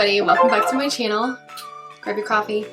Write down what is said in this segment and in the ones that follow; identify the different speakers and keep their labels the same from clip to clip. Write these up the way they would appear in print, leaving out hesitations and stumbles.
Speaker 1: everybody, welcome back to my channel. Grab your coffee.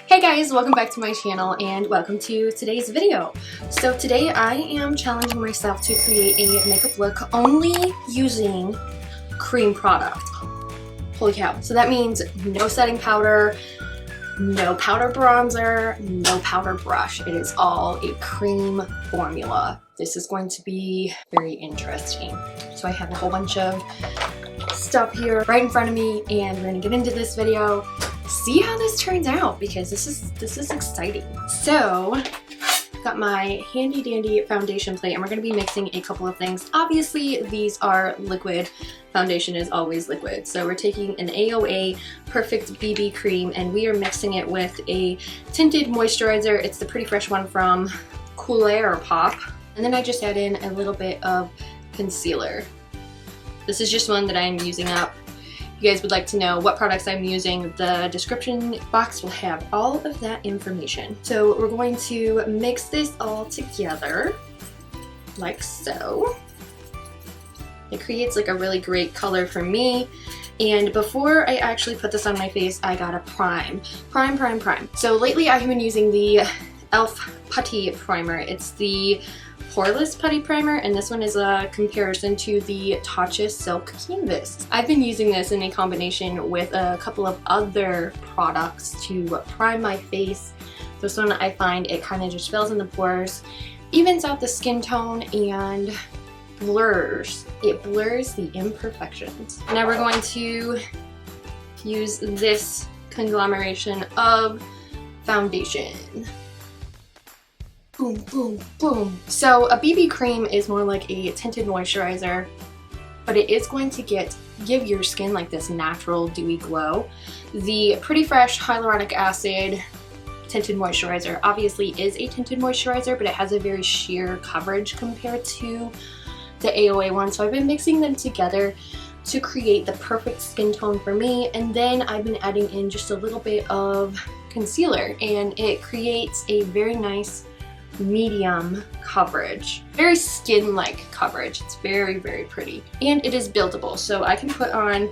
Speaker 1: Hey guys, welcome back to my channel and welcome to today's video. So today I am challenging myself to create a makeup look only using cream product. Holy cow. So that means no setting powder, no powder bronzer, no powder brush. It is all a cream formula. This is going to be very interesting. So I have a whole bunch of stuff here right in front of me and we're gonna get into this video, see how this turns out because this is exciting. So I've got my handy dandy foundation plate and we're gonna be mixing a couple of things. Obviously these are liquid. Foundation is always liquid. So we're taking an AOA Perfect BB Cream and we are mixing it with a tinted moisturizer. It's the Pretty Fresh one from COLOURPOP. And then I just add in a little bit of concealer. This is just one that I'm using up. If you guys would like to know what products I'm using, the description box will have all of that information. So we're going to mix this all together, like so. It creates like a really great color for me. And before I actually put this on my face, I gotta prime. So lately I have been using the e.l.f. Putty Primer. It's the poreless putty primer, and this one is a comparison to the Tatcha Silk Canvas. I've been using this in a combination with a couple of other products to prime my face. This one I find it kind of just fills in the pores, evens out the skin tone, and blurs. It blurs the imperfections. Now we're going to use this conglomeration of foundation. Boom, boom, boom. So a BB cream is more like a tinted moisturizer, but it is going to give your skin like this natural dewy glow. The Pretty Fresh Hyaluronic Acid tinted moisturizer obviously is a tinted moisturizer, but it has a very sheer coverage compared to the AOA one. So I've been mixing them together to create the perfect skin tone for me, and then I've been adding in just a little bit of concealer and it creates a very nice medium coverage, very skin-like coverage. It's very, very pretty, and it is buildable, so I can put on,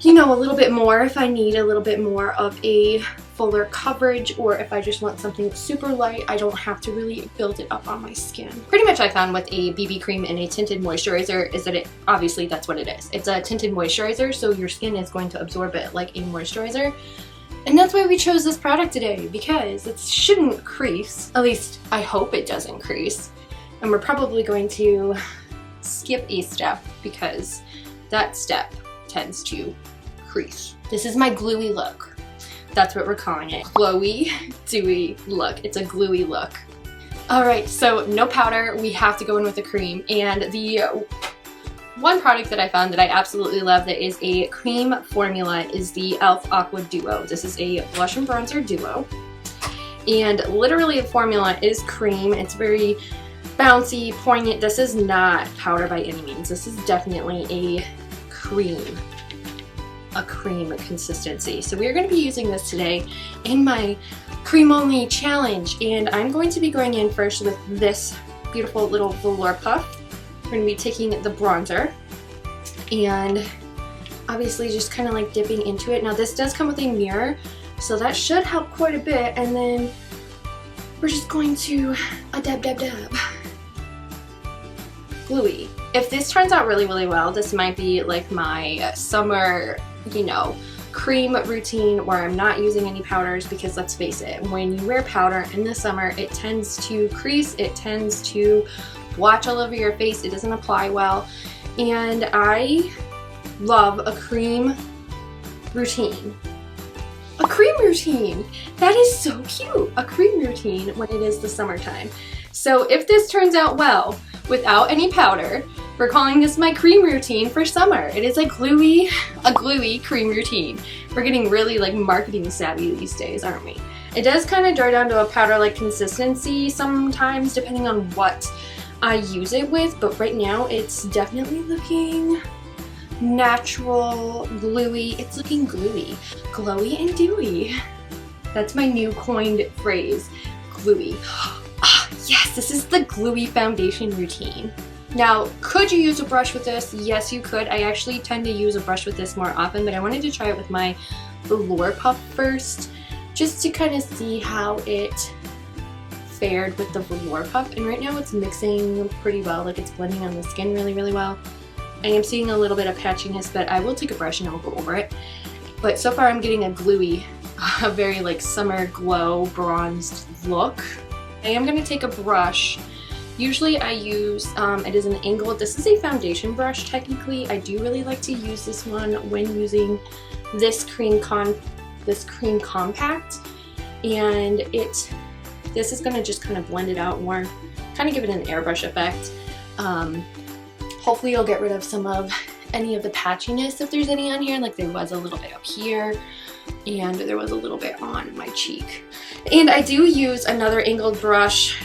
Speaker 1: you know, a little bit more if I need a little bit more of a fuller coverage, or if I just want something super light, I don't have to really build it up on my skin. Pretty much I found with a BB cream and a tinted moisturizer is that it, obviously that's what it is. It's a tinted moisturizer, so your skin is going to absorb it like a moisturizer. And that's why we chose this product today, because it shouldn't crease. At least I hope it doesn't crease. And we're probably going to skip a step because that step tends to crease. This is my gluey look. That's what we're calling it. Glowy, dewy look. It's a gluey look. Alright, so no powder. We have to go in with a cream. And the one product that I found that I absolutely love that is a cream formula is the e.l.f. Aqua Duo. This is a blush and bronzer duo. And literally the formula is cream. It's very bouncy, poignant. This is not powder by any means. This is definitely a cream consistency. So we're going to be using this today in my cream only challenge. And I'm going to be going in first with this beautiful little velour puff. We're going to be taking the bronzer and obviously just kind of like dipping into it. Now this does come with a mirror, so that should help quite a bit. And then we're just going to dab. Gluey. If this turns out really, really well, this might be like my summer, you know, cream routine where I'm not using any powders, because let's face it, when you wear powder in the summer, it tends to crease, it tends to watch all over your face, it doesn't apply well, and I love a cream routine. A cream routine! That is so cute! A cream routine when it is the summertime. So if this turns out well, without any powder, we're calling this my cream routine for summer. It is a gluey cream routine. We're getting really like marketing savvy these days, aren't we? It does kind of dry down to a powder-like consistency sometimes, depending on what I use it with, but right now it's definitely looking natural, gluey. It's looking gluey, glowy and dewy. That's my new coined phrase, gluey. Ah, yes, this is the gluey foundation routine. Now, could you use a brush with this? Yes, you could. I actually tend to use a brush with this more often, but I wanted to try it with my ColourPop first, just to kind of see how it fared with the ColourPop. And right now it's mixing pretty well, like it's blending on the skin really, really well. I am seeing a little bit of patchiness, but I will take a brush and I'll go over it. But so far I'm getting a glowy, a very like summer glow bronzed look. I am going to take a brush. Usually I use, it is an angled, this is a foundation brush technically. I do really like to use this one when using this cream compact. And this is going to just kind of blend it out more, kind of give it an airbrush effect. Hopefully you'll get rid of some of any of the patchiness if there's any on here, like there was a little bit up here and there was a little bit on my cheek. And I do use another angled brush,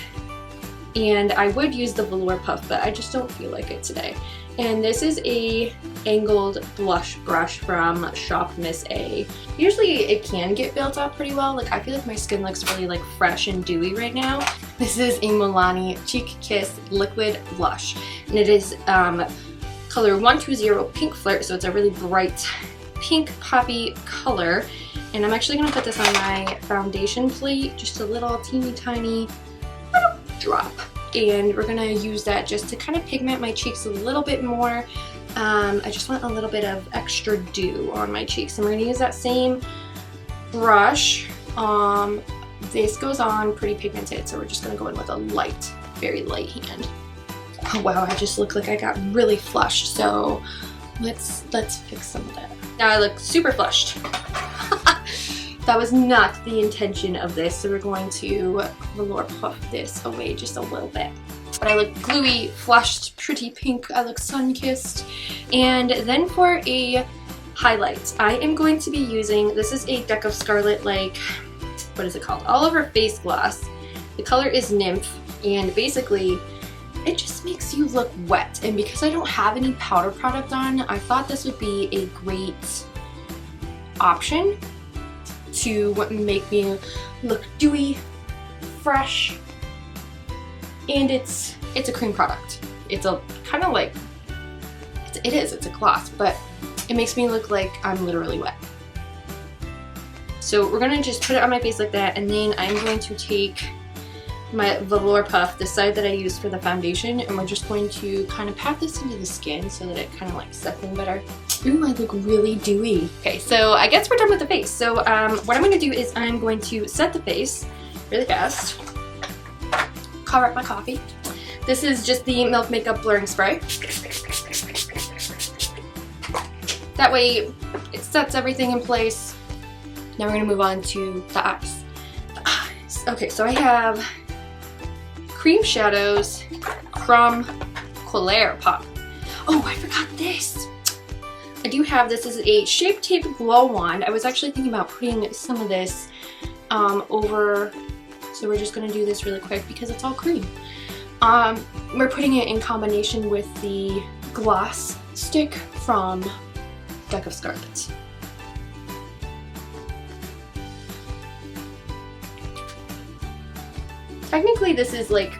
Speaker 1: and I would use the ColourPop, but I just don't feel like it today. And this is a angled blush brush from Shop Miss A. Usually it can get built up pretty well. Like I feel like my skin looks really like fresh and dewy right now. This is a Milani Cheek Kiss Liquid Blush, and it is color 120 Pink Flirt, so it's a really bright pink poppy color. And I'm actually going to put this on my foundation plate, just a little teeny tiny drop. And we're going to use that just to kind of pigment my cheeks a little bit more. I just want a little bit of extra dew on my cheeks. And we're going to use that same brush. This goes on pretty pigmented, so we're just going to go in with a light, very light hand. Oh wow, I just look like I got really flushed, so let's fix some of that. Now I look super flushed. That was not the intention of this, so we're going to ColourPop this away just a little bit. But I look gluey, flushed, pretty pink. I look sun-kissed. And then for a highlight, I am going to be using, this is a deck of Scarlet, like, what is it called? All Over Face Gloss. The color is Nymph, and basically it just makes you look wet. And because I don't have any powder product on, I thought this would be a great option to make me look dewy, fresh, and it's a cream product. It's a kind of like, it's a gloss, but it makes me look like I'm literally wet. So we're gonna just put it on my face like that, and then I'm going to take my ColourPop, the side that I used for the foundation, and we're just going to kind of pat this into the skin so that it kind of like sets in better. Ooh, I look really dewy. Okay, so I guess we're done with the face. So what I'm going to do is I'm going to set the face really fast. Cover up my coffee. This is just the Milk Makeup Blurring Spray. That way it sets everything in place. Now we're going to move on to the eyes. Okay, so I have cream shadows from ColourPop. Oh, I forgot this. I do have, this is a Shape Tape Glow Wand. I was actually thinking about putting some of this over, so we're just going to do this really quick because it's all cream. We're putting it in combination with the gloss stick from Deck of Scarlet. Technically this is like,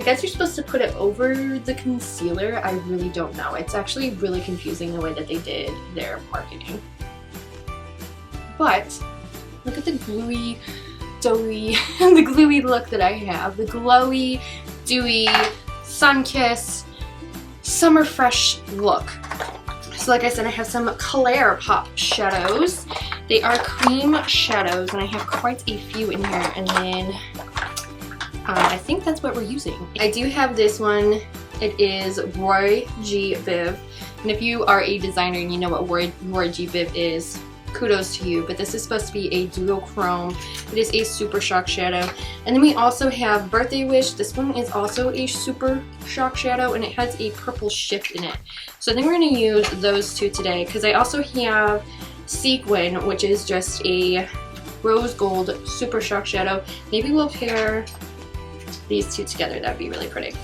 Speaker 1: I guess you're supposed to put it over the concealer. I really don't know. It's actually really confusing the way that they did their marketing. But look at the gluey, doughy, the gluey look that I have. The glowy, dewy, sun-kissed, summer fresh look. So like I said, I have some ColourPop shadows. They are cream shadows, and I have quite a few in here, and then I think that's what we're using. I do have this one. It is Roy-G-Biv, and if you are a designer and you know what Roy-G-Biv is, kudos to you, but this is supposed to be a duochrome. It is a super shock shadow. And then we also have Birthday Wish. This one is also a super shock shadow, and it has a purple shift in it. So I think we're going to use those two today, because I also have Sequin, which is just a rose gold super shock shadow. Maybe we'll pair these two together. That'd be really pretty.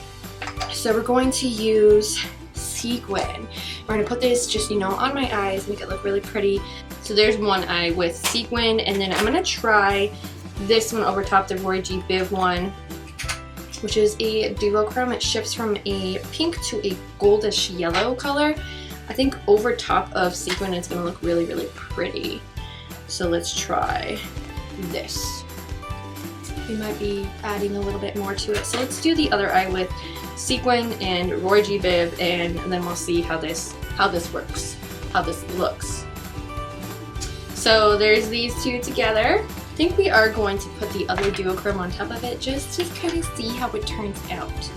Speaker 1: So we're going to use Sequin. We're going to put this just, you know, on my eyes, make it look really pretty. So there's one eye with Sequin, and then I'm going to try this one over top, the Roy-G-Biv one. which is a duochrome. It shifts from a pink to a goldish yellow color. I think over top of Sequin it's going to look really, really pretty. So let's try this. We might be adding a little bit more to it. So let's do the other eye with Sequin and Roy-G-Biv, and then we'll see how this works, how this looks. So there's these two together. I think we are going to put the other duochrome on top of it just to kind of see how it turns out.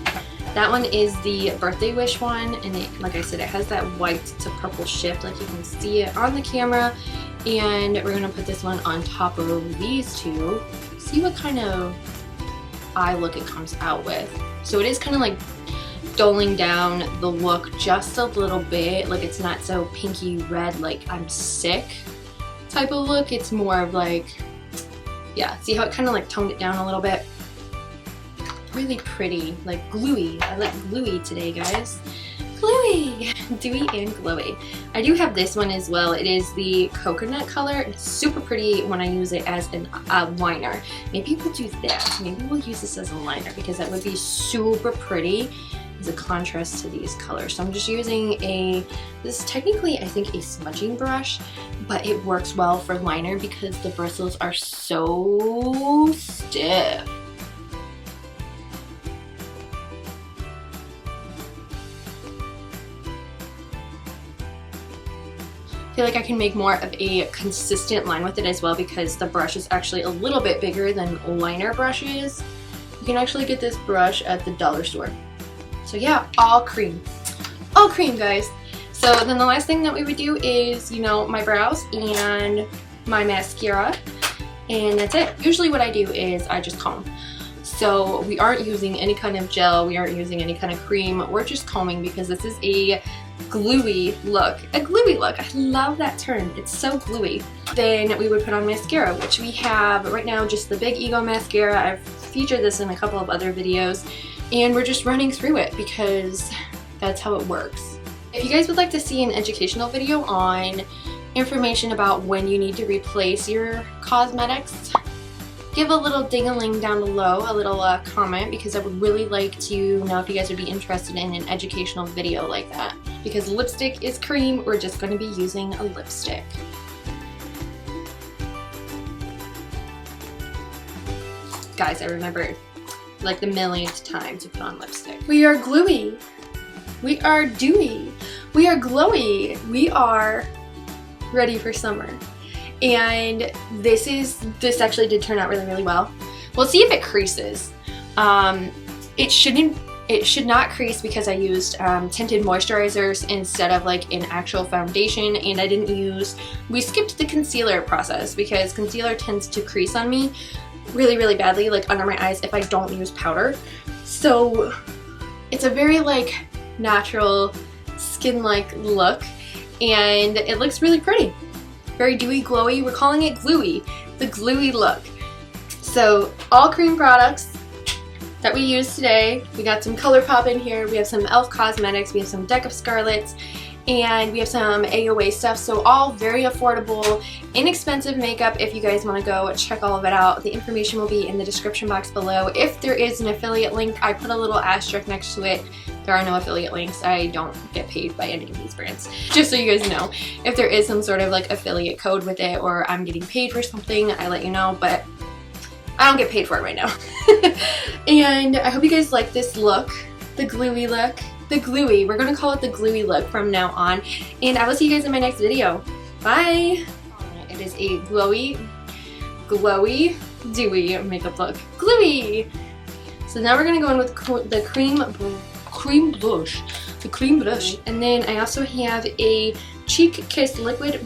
Speaker 1: That one is the Birthday Wish one, and it, like I said, it has that white to purple shift, like you can see it on the camera. And we're gonna put this one on top of these two. See what kind of eye look it comes out with. So it is kind of like doling down the look just a little bit. Like it's not so pinky red like I'm sick type of look. It's more of like, yeah, see how it kind of like toned it down a little bit? Really pretty, like gluey. I like gluey today, guys. Glowy! Dewy and glowy. I do have this one as well. It is the coconut color. It's super pretty when I use it as an liner. Maybe we'll do that. Maybe we'll use this as a liner because that would be super pretty as a contrast to these colors. So I'm just using this is technically I think a smudging brush, but it works well for liner because the bristles are so stiff. I feel like I can make more of a consistent line with it as well because the brush is actually a little bit bigger than liner brushes. You can actually get this brush at the dollar store. So yeah, all cream. All cream, guys. So then the last thing that we would do is, you know, my brows and my mascara. And that's it. Usually what I do is I just comb. So we aren't using any kind of gel. We aren't using any kind of cream. We're just combing because this is a gluey look. A gluey look. I love that term. It's so gluey. Then we would put on mascara, which we have right now just the Big Ego mascara. I've featured this in a couple of other videos, and we're just running through it because that's how it works. If you guys would like to see an educational video on information about when you need to replace your cosmetics, give a little ding-a-ling down below, a little comment, because I would really like to know if you guys would be interested in an educational video like that. Because lipstick is cream, we're just going to be using a lipstick. Guys, I remembered like the millionth time to put on lipstick. We are gluey. We are dewy. We are glowy. We are ready for summer. And this actually did turn out really, really well. We'll see if it creases. It should not crease because I used tinted moisturizers instead of like an actual foundation, and I didn't use, we skipped the concealer process because concealer tends to crease on me really, really badly, like under my eyes if I don't use powder. So it's a very like natural skin-like look, and it looks really pretty. Very dewy, glowy. We're calling it gluey, the gluey look. So all cream products that we use today. We got some ColourPop in here. We have some e.l.f. cosmetics. We have some deck of SCARLET, and we have some AOA stuff. So all very affordable, inexpensive makeup. If you guys want to go check all of it out, the information will be in the description box below. If there is an affiliate link, I put a little asterisk next to it. There are no affiliate links. I don't get paid by any of these brands. Just so you guys know, if there is some sort of like affiliate code with it or I'm getting paid for something, I let you know, but I don't get paid for it right now. And I hope you guys like this look, the gluey look. The gluey, we're gonna call it the gluey look from now on. And I will see you guys in my next video. Bye! It is a glowy, dewy makeup look. Gluey! So now we're gonna go in with the cream blush. The cream blush. And then I also have a Cheek Kiss liquid.